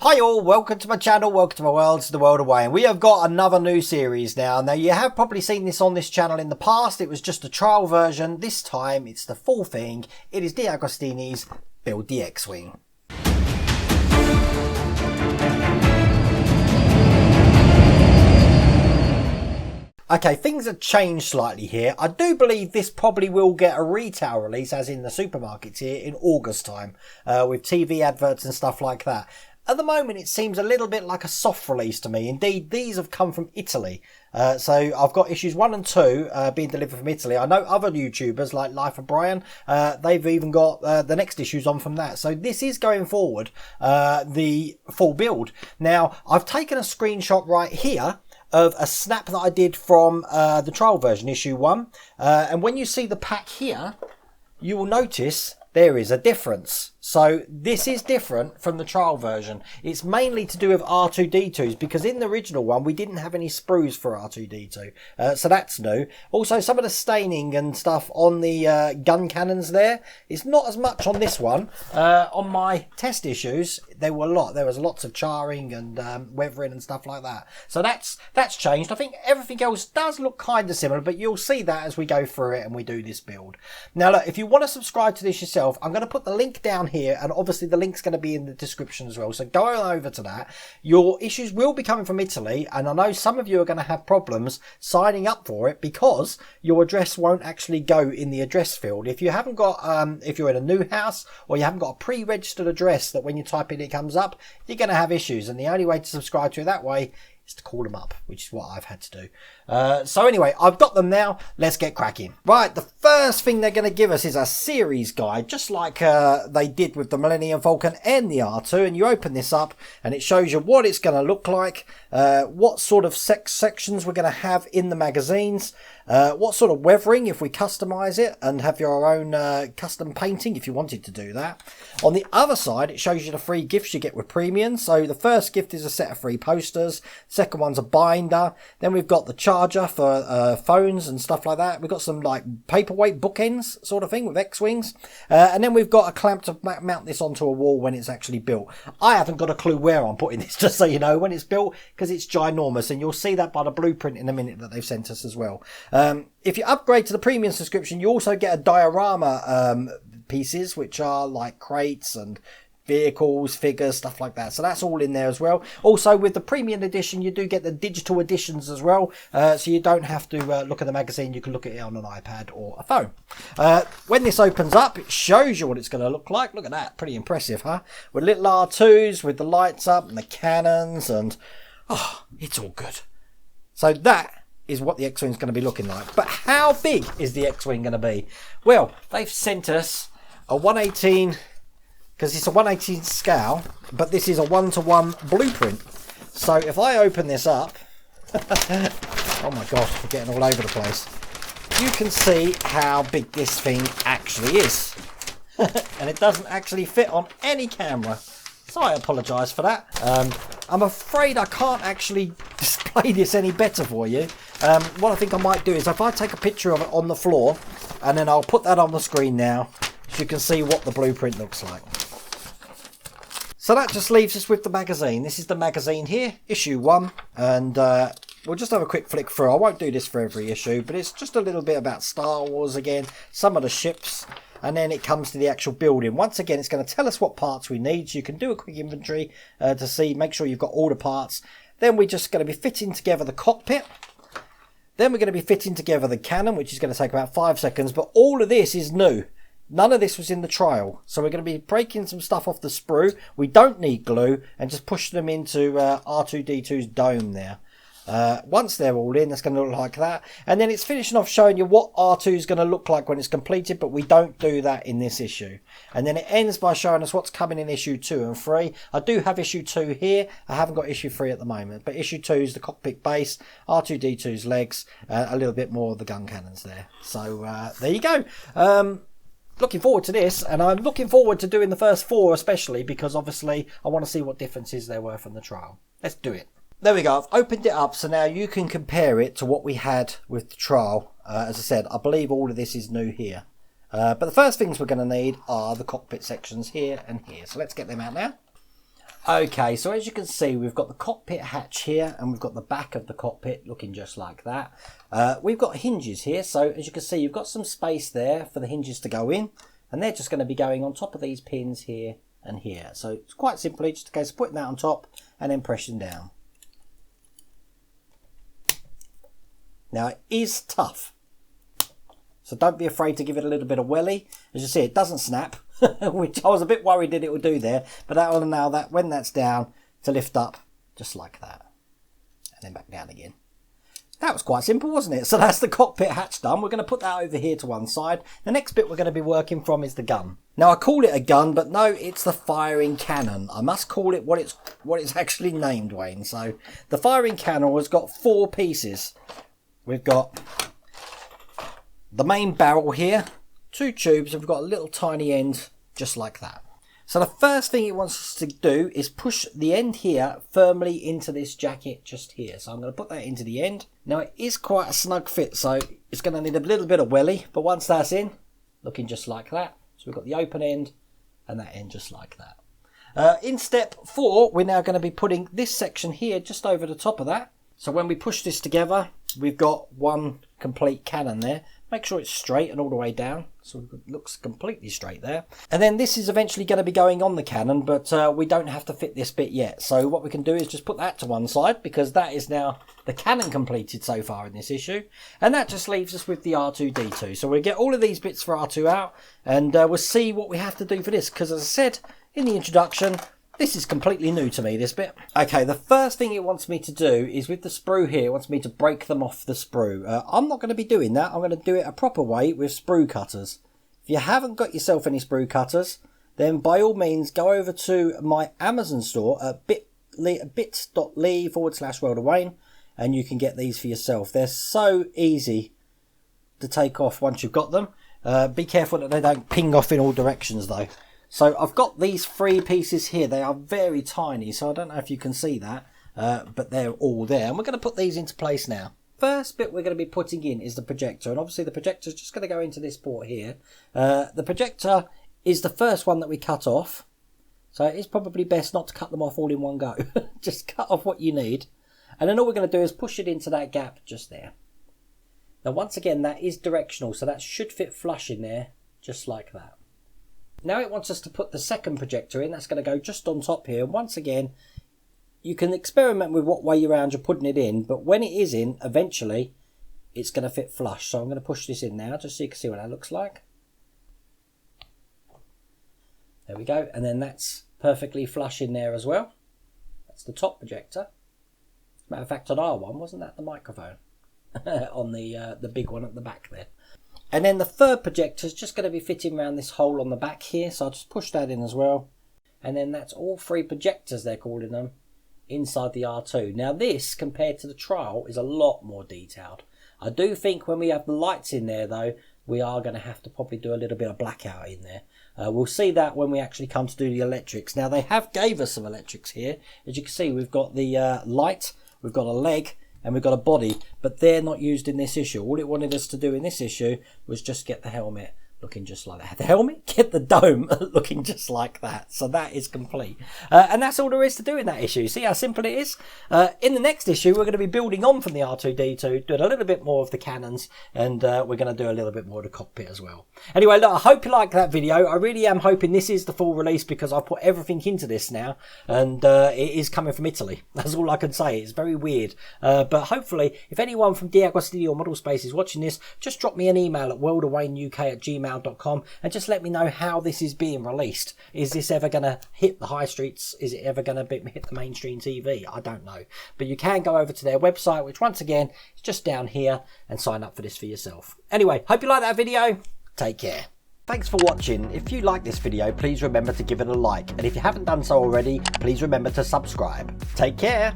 Hi all, welcome to my channel, welcome to my world, to the world away, and we have got another new series now. Now you have probably seen this on this channel in the past. It was just a trial version. This time it's the full thing. It is D'Agostini's Build the X-Wing. Okay, things have changed slightly here. I do believe this probably will get a retail release, as in the supermarkets here, in August time, with TV adverts and stuff like that. At the moment, it seems a little bit like a soft release to me. Indeed, these have come from Italy. So I've got issues 1 and 2 being delivered from Italy. I know other YouTubers like Life of Brian, they've even got the next issues on from that. So this is going forward, the full build. Now, I've taken a screenshot right here of a snap that I did from the trial version, issue 1. And when you see the pack here, you will notice there is a difference. So this is different from the trial version. It's mainly to do with R2-D2s, because in the original one we didn't have any sprues for R2-D2. So that's new. Also, some of the staining and stuff on the gun cannons there is not as much on this one. On my test issues, there was lots of charring and weathering and stuff like that. So that's changed. I think everything else does look kind of similar, but you'll see that as we go through it and we do this build. Now look, if you want to subscribe to this yourself, I'm going to put the link down here, and obviously the link's going to be in the description as well, so go over to that. Your issues will be coming from Italy, and I know some of you are going to have problems signing up for it because your address won't actually go in the address field. If you haven't got if you're in a new house, or you haven't got a pre-registered address that when you type in it comes up, you're going to have issues, and the only way to subscribe to it that way is to call them up, which is what I've had to do. So anyway, I've got them now. Let's get cracking. Right, the first thing they're going to give us is a series guide, just like they did with the Millennium Falcon and the R2. And you open this up and it shows you what it's going to look like, what sort of sections we're going to have in the magazines, what sort of weathering if we customize it and have your own custom painting if you wanted to do that. On the other side, it shows you the free gifts you get with premium. So the first gift is a set of free posters. Second one's a binder. Then we've got the charger for phones and stuff like that. We've got some like paperweight bookends sort of thing with X-Wings. And then we've got a clamp to mount this onto a wall when it's actually built. I haven't got a clue where I'm putting this, just so you know, when it's built, because it's ginormous. And you'll see that by the blueprint in a minute that they've sent us as well. If you upgrade to the premium subscription, you also get a diorama pieces, which are like crates and vehicles, figures, stuff like that. So that's all in there as well. Also, with the premium edition, you do get the digital editions as well. So you don't have to look at the magazine. You can look at it on an iPad or a phone. When this opens up, it shows you what it's going to look like. Look at that. Pretty impressive, huh? With little R2s, with the lights up and the cannons, and oh, it's all good. So that is what the X-Wing is going to be looking like. But how big is the X-Wing going to be? Well, they've sent us a 1/18, because it's a 1/18 scale, but this is a 1:1 blueprint. So if I open this up, oh my god, we're getting all over the place. You can see how big this thing actually is. And it doesn't actually fit on any camera. So I apologise for that. I'm afraid I can't actually display this any better for you. What I think I might do is if I take a picture of it on the floor, and then I'll put that on the screen now, so you can see what the blueprint looks like. So that just leaves us with the magazine. This is the magazine here, issue 1, and we'll just have a quick flick through. I won't do this for every issue, but it's just a little bit about Star Wars again, some of the ships, and then it comes to the actual building. Once again, it's going to tell us what parts we need, so you can do a quick inventory to see, make sure you've got all the parts. Then we're just going to be fitting together the cockpit. Then we're going to be fitting together the cannon, which is going to take about 5 seconds, but all of this is new. None of this was in the trial. So we're going to be breaking some stuff off the sprue. We don't need glue, and just push them into R2-D2's dome there. Once they're all in, that's going to look like that. And then it's finishing off showing you what R2 is going to look like when it's completed, but we don't do that in this issue. And then it ends by showing us what's coming in issue 2 and 3. I do have issue 2 here. I haven't got issue 3 at the moment, but issue 2 is the cockpit base, R2-D2's legs, a little bit more of the gun cannons there. So there you go. Looking forward to this, and I'm looking forward to doing the first 4 especially, because obviously I want to see what differences there were from the trial. Let's do it. There we go. I've opened it up, so now you can compare it to what we had with the trial. As I said, I believe all of this is new here. But the first things we're going to need are the cockpit sections here and here. So let's get them out now. Okay, so as you can see, we've got the cockpit hatch here and we've got the back of the cockpit looking just like that. We've got hinges here, so as you can see, you've got some space there for the hinges to go in, and they're just going to be going on top of these pins here and here. So it's quite simply just a case of putting that on top and then pressing down. Now it is tough, so don't be afraid to give it a little bit of welly. As you see, it doesn't snap, which I was a bit worried that it would do there, but that will allow that, when that's down, to lift up just like that, and then back down again. That was quite simple, wasn't it? So that's the cockpit hatch done. We're going to put that over here to one side. The next bit we're going to be working from is the gun. Now I call it a gun, but no, it's the firing cannon. I must call it what it's actually named, Wayne. So the firing cannon has got 4 pieces. We've got the main barrel here, 2 tubes, and we've got a little tiny end just like that. So the first thing it wants us to do is push the end here firmly into this jacket just here. So I'm going to put that into the end. Now it is quite a snug fit, so it's going to need a little bit of welly, but once that's in, looking just like that. So we've got the open end and that end just like that. In step 4, we're now going to be putting this section here just over the top of that. So when we push this together, we've got one complete cannon there. Make sure it's straight and all the way down, so it looks completely straight there. And then this is eventually going to be going on the cannon, but we don't have to fit this bit yet. So what we can do is just put that to one side, because that is now the cannon completed so far in this issue. And that just leaves us with the R2-D2. So we'll get all of these bits for R2 out, and we'll see what we have to do for this, because as I said in the introduction, this is completely new to me, this bit. Okay, the first thing it wants me to do is with the sprue here, it wants me to break them off the sprue. I'm not going to be doing that. I'm going to do it a proper way with sprue cutters. If you haven't got yourself any sprue cutters, then by all means go over to my Amazon store at bit.ly/WorldofWayne, and you can get these for yourself. They're so easy to take off once you've got them. Be careful that they don't ping off in all directions though. So I've got these 3 pieces here. They are very tiny, so I don't know if you can see that, but they're all there. And we're going to put these into place now. First bit we're going to be putting in is the projector, and obviously the projector is just going to go into this port here. The projector is the first one that we cut off, so it's probably best not to cut them off all in one go. Just cut off what you need, and then all we're going to do is push it into that gap just there. Now once again, that is directional, so that should fit flush in there, just like that. Now it wants us to put the second projector in. That's going to go just on top here. And once again, you can experiment with what way around you're putting it in, but when it is in, eventually, it's going to fit flush. So I'm going to push this in now, just so you can see what that looks like. There we go. And then that's perfectly flush in there as well. That's the top projector. As a matter of fact, on R1, wasn't that the microphone? On the big one at the back there. And then the third projector is just going to be fitting around this hole on the back here. So I'll just push that in as well. And then that's all 3 projectors, they're calling them, inside the R2. Now this, compared to the trial, is a lot more detailed. I do think when we have the lights in there, though, we are going to have to probably do a little bit of blackout in there. We'll see that when we actually come to do the electrics. Now they have gave us some electrics here. As you can see, we've got the light, we've got a leg, and we've got a body, but they're not used in this issue. All it wanted us to do in this issue was just get the helmet looking just like that. The helmet? Get the dome looking just like that. So that is complete. And that's all there is to do in that issue. See how simple it is? In the next issue, we're going to be building on from the R2-D2, doing a little bit more of the cannons, and we're going to do a little bit more of the cockpit as well. Anyway, look, I hope you liked that video. I really am hoping this is the full release, because I've put everything into this now, and it is coming from Italy. That's all I can say. It's very weird. But hopefully, if anyone from Diego Studio or Model Space is watching this, just drop me an email at worldofwayneuk@gmail.com and just let me know how this is being released. Is this ever going to hit the high streets? Is it ever going to hit the mainstream TV? I don't know. But you can go over to their website, which once again is just down here, and sign up for this for yourself. Anyway, hope you like that video. Take care. Thanks for watching. If you like this video, please remember to give it a like. And if you haven't done so already, please remember to subscribe. Take care.